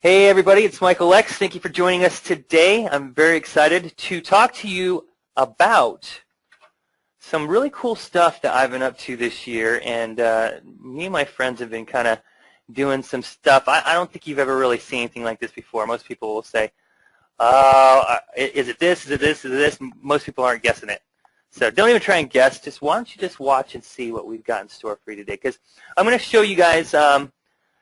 Hey everybody, it's Michael X. Thank you for joining us today. I'm very excited to talk to you about some really cool stuff that I've been up to this year, and me and my friends have been kind of doing some stuff. I don't think you've ever really seen anything like this before. Most people will say, is it this, is it this, is it this? Most people aren't guessing it. So don't even try and guess. Why don't you just watch and see what we've got in store for you today, because I'm going to show you guys how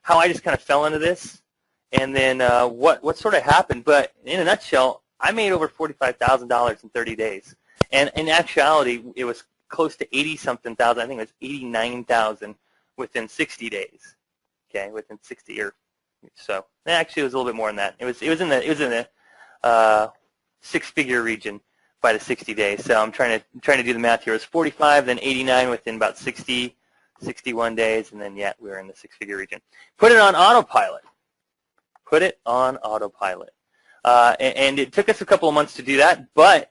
I just kind of fell into this. And then what sort of happened. But in a nutshell, I made over $45,000 in 30 days. And in actuality, it was close to 80-something thousand. I think it was 89,000 within 60 days. Okay, within 60 or so. Actually, it was a little bit more than that. It was in the six-figure region by the 60 days. So I'm trying to do the math here. It was 45, then 89 within about 60, 61 days, and then we were in the six-figure region. Put it on autopilot. Put it on autopilot. And it took us a couple of months to do that, but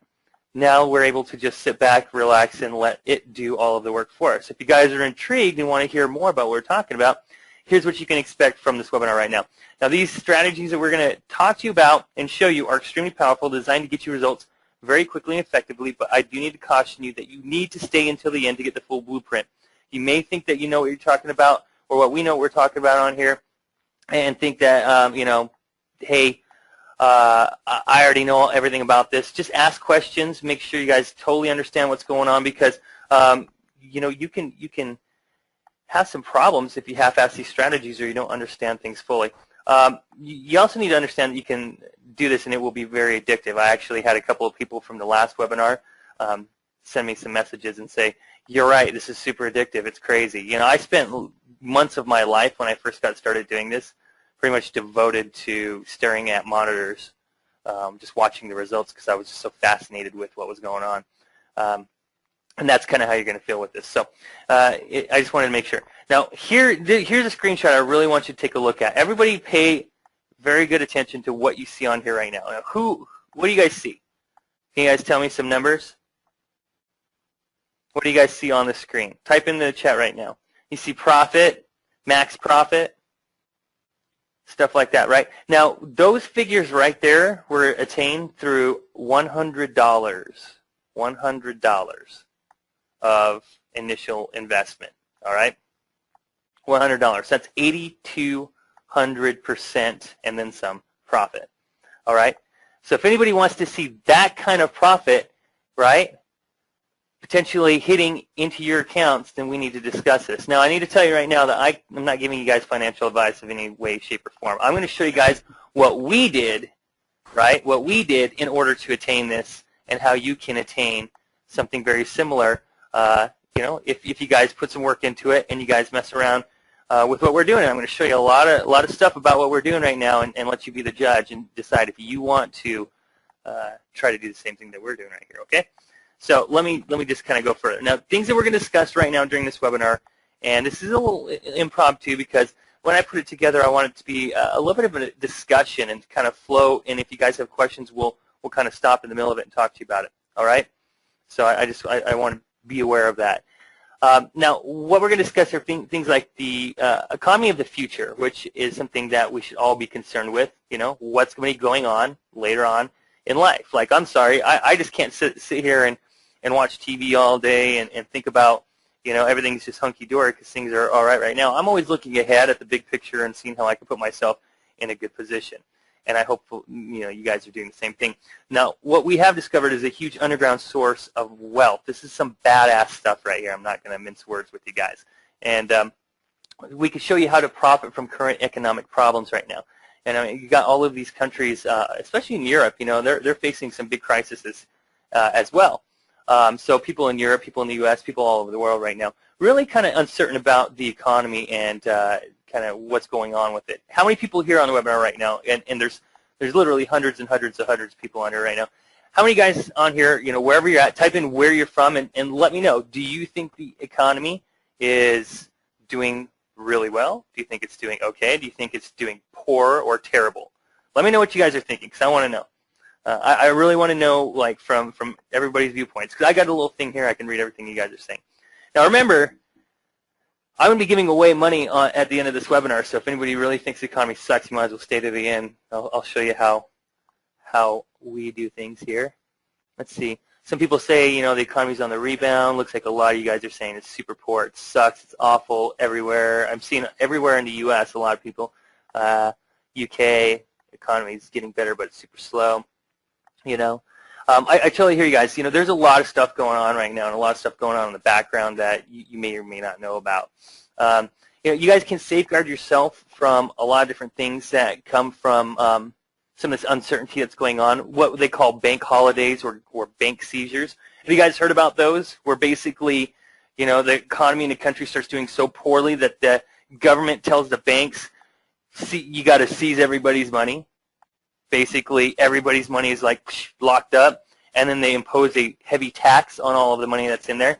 now we're able to just sit back, relax, and let it do all of the work for us. If you guys are intrigued and want to hear more about what we're talking about, here's what you can expect from this webinar right now. Now, these strategies that we're going to talk to you about and show you are extremely powerful, designed to get you results very quickly and effectively, but I do need to caution you that you need to stay until the end to get the full blueprint. You may think that you know what you're talking about or what we know what we're talking about on here, and think that, hey, I already know everything about this. Just ask questions. Make sure you guys totally understand what's going on, because, you can have some problems if you half-ass these strategies or you don't understand things fully. You also need to understand that you can do this and it will be very addictive. I actually had a couple of people from the last webinar send me some messages and say, you're right, this is super addictive. It's crazy. I spent months of my life when I first got started doing this pretty much devoted to staring at monitors, just watching the results, because I was just so fascinated with what was going on. And that's kind of how you're going to feel with this. So I just wanted to make sure. Now, here's a screenshot I really want you to take a look at. Everybody pay very good attention to what you see on here right now. Now, what do you guys see? Can you guys tell me some numbers? What do you guys see on the screen? Type in the chat right now. You see profit, max profit, stuff like that, right? Now, those figures right there were attained through $100 of initial investment, all right? $100. That's 8,200% and then some profit, all right? So if anybody wants to see that kind of profit, right, potentially hitting into your accounts, then we need to discuss this. Now, I need to tell you right now that I'm not giving you guys financial advice of any way, shape, or form. I'm going to show you guys what we did, right, what we did in order to attain this, and how you can attain something very similar, if you guys put some work into it and you guys mess around with what we're doing. I'm going to show you a lot of stuff about what we're doing right now and let you be the judge and decide if you want to try to do the same thing that we're doing right here, okay? So let me just kind of go further. Now, things that we're going to discuss right now during this webinar, and this is a little impromptu because when I put it together, I want it to be a little bit of a discussion and kind of flow. And if you guys have questions, we'll kind of stop in the middle of it and talk to you about it. All right? So I want to be aware of that. Now, what we're going to discuss are things like the economy of the future, which is something that we should all be concerned with. What's going to be going on later on in life. Like, I'm sorry, I just can't sit here and watch TV all day and think about, everything's just hunky-dory because things are all right now. I'm always looking ahead at the big picture and seeing how I can put myself in a good position. And I hope, you guys are doing the same thing. Now, what we have discovered is a huge underground source of wealth. This is some badass stuff right here. I'm not going to mince words with you guys. And we can show you how to profit from current economic problems right now. And I mean, you got all of these countries, especially in Europe, they're facing some big crises as well. So people in Europe, people in the U.S., people all over the world right now, really kind of uncertain about the economy and kind of what's going on with it. How many people here on the webinar right now? And there's literally hundreds and hundreds of people on here right now. How many guys on here, wherever you're at, type in where you're from and let me know. Do you think the economy is doing really well? Do you think it's doing okay? Do you think it's doing poor or terrible? Let me know what you guys are thinking, because I want to know. I really want to know, like, from everybody's viewpoints, because I got a little thing here I can read everything you guys are saying. Now, remember, I'm going to be giving away money at the end of this webinar, so if anybody really thinks the economy sucks, you might as well stay to the end. I'll show you how we do things here. Let's see. Some people say, you know, the economy's on the rebound. Looks like a lot of you guys are saying it's super poor. It sucks. It's awful everywhere. I'm seeing everywhere in the U.S. a lot of people. UK economy is getting better, but it's super slow. You know, I totally hear you guys. You know, there's a lot of stuff going on right now, and a lot of stuff going on in the background that you may or may not know about. You know, you guys can safeguard yourself from a lot of different things that come from some of this uncertainty that's going on, what they call bank holidays or bank seizures. Have you guys heard about those? Where basically, you know, the economy in the country starts doing so poorly that the government tells the banks, see, you got to seize everybody's money. Basically, everybody's money is like locked up, and then they impose a heavy tax on all of the money that's in there.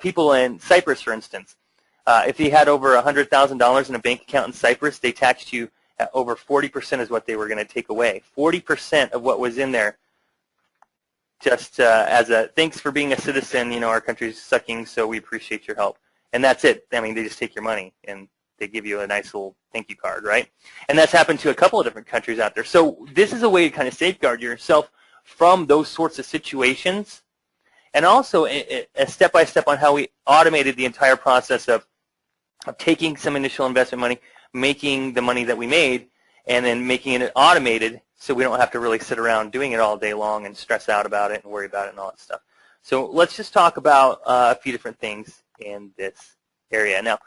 People in Cyprus, for instance, if you had over $100,000 in a bank account in Cyprus, they taxed you at over 40% is what they were going to take away. 40% of what was in there, just as a thanks for being a citizen. You know, our country's sucking, so we appreciate your help. And that's it. I mean, they just take your money and they give you a nice little thank you card, right? And that's happened to a couple of different countries out there. So this is a way to kind of safeguard yourself from those sorts of situations, and also a step-by-step on how we automated the entire process of taking some initial investment money, making the money that we made, and then making it automated so we don't have to really sit around doing it all day long and stress out about it and worry about it and all that stuff. So let's just talk about a few different things in this area. Now,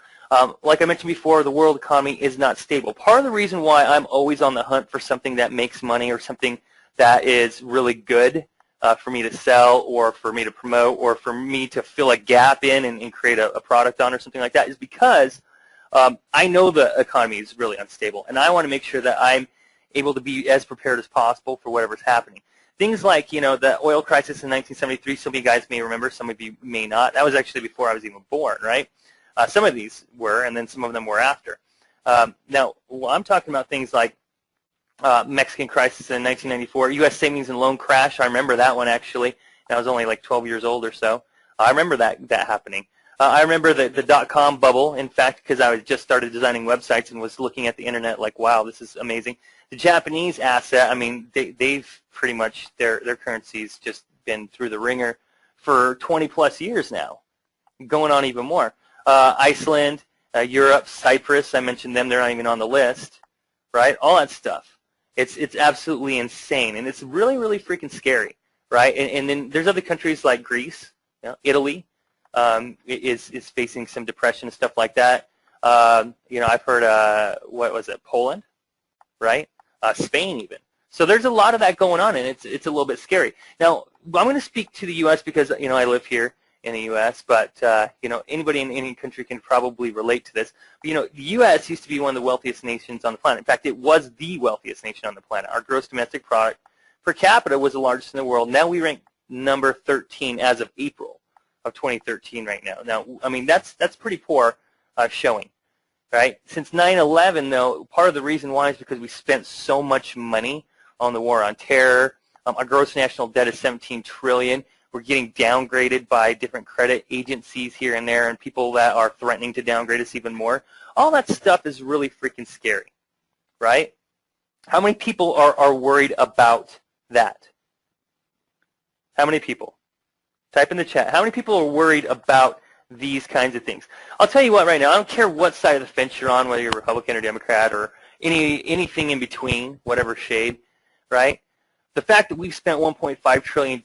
like I mentioned before, the world economy is not stable. Part of the reason why I'm always on the hunt for something that makes money or something that is really good for me to sell or for me to promote or for me to fill a gap in and create a product on or something like that is because I know the economy is really unstable, and I want to make sure that I'm able to be as prepared as possible for whatever's happening. Things like, you know, the oil crisis in 1973, some of you guys may remember, some of you may not. That was actually before I was even born, right? Some of these were, and then some of them were after. Now, I'm talking about things like Mexican crisis in 1994, U.S. savings and loan crash. I remember that one, actually. I was only like 12 years old or so. I remember that happening. I remember the dot-com bubble, in fact, because I was just started designing websites and was looking at the internet like, wow, this is amazing. The Japanese asset, I mean, they've pretty much, their currency's just been through the ringer for 20-plus years now, going on even more. Iceland, Europe, Cyprus, I mentioned them, they're not even on the list, right? All that stuff. It's absolutely insane, and it's really, really freaking scary, right? And then there's other countries like Greece, you know, Italy, is facing some depression and stuff like that. You know, I've heard, what was it, Poland, right? Spain even. So there's a lot of that going on, and it's a little bit scary. Now, I'm going to speak to the U.S. because, you know, I live here in the U.S., but, you know, anybody in any country can probably relate to this. But, you know, the U.S. used to be one of the wealthiest nations on the planet. In fact, it was the wealthiest nation on the planet. Our gross domestic product per capita was the largest in the world. Now we rank number 13 as of April of 2013 right now. Now, I mean, that's pretty poor showing, right? Since 9/11, though, part of the reason why is because we spent so much money on the war on terror. Our gross national debt is $17 trillion. We're getting downgraded by different credit agencies here and there, and people that are threatening to downgrade us even more. All that stuff is really freaking scary, right? How many people are worried about that? How many people? Type in the chat. How many people are worried about these kinds of things? I'll tell you what right now. I don't care what side of the fence you're on, whether you're Republican or Democrat or anything in between, whatever shade, right? The fact that we've spent $1.5 trillion,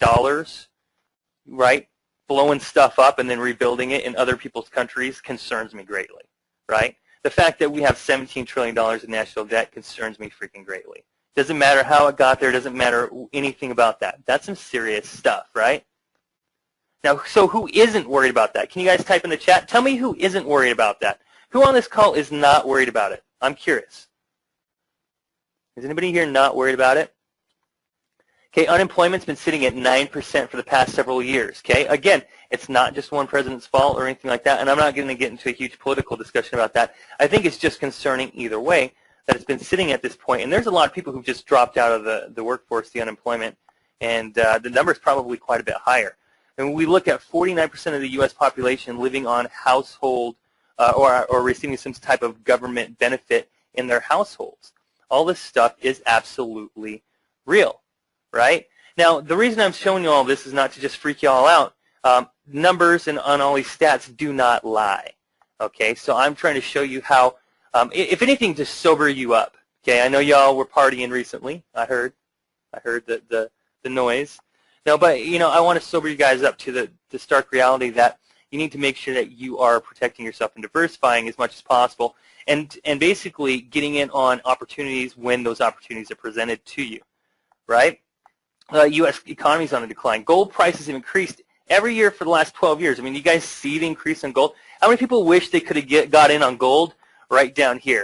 right, blowing stuff up and then rebuilding it in other people's countries concerns me greatly, right? The fact that we have $17 trillion in national debt concerns me freaking greatly. Doesn't matter how it got there. Doesn't matter anything about that. That's some serious stuff, right? Now, so who isn't worried about that? Can you guys type in the chat? Tell me who isn't worried about that. Who on this call is not worried about it? I'm curious. Is anybody here not worried about it? Okay, unemployment's been sitting at 9% for the past several years, okay? Again, it's not just one president's fault or anything like that, and I'm not going to get into a huge political discussion about that. I think it's just concerning either way that it's been sitting at this point, and there's a lot of people who've just dropped out of the workforce, the unemployment, and the number is probably quite a bit higher. And when we look at 49% of the U.S. population living on household or receiving some type of government benefit in their households. All this stuff is absolutely real, right? Now, the reason I'm showing you all this is not to just freak you all out. Numbers and on all these stats do not lie, okay? So I'm trying to show you how, if anything, to sober you up, okay? I know y'all were partying recently. I heard the noise. No, but, you know, I want to sober you guys up to the stark reality that you need to make sure that you are protecting yourself and diversifying as much as possible, and basically getting in on opportunities when those opportunities are presented to you, right? U.S. economy is on a decline. Gold prices have increased every year for the last 12 years. I mean, you guys see the increase in gold. How many people wish they could have got in on gold right down here?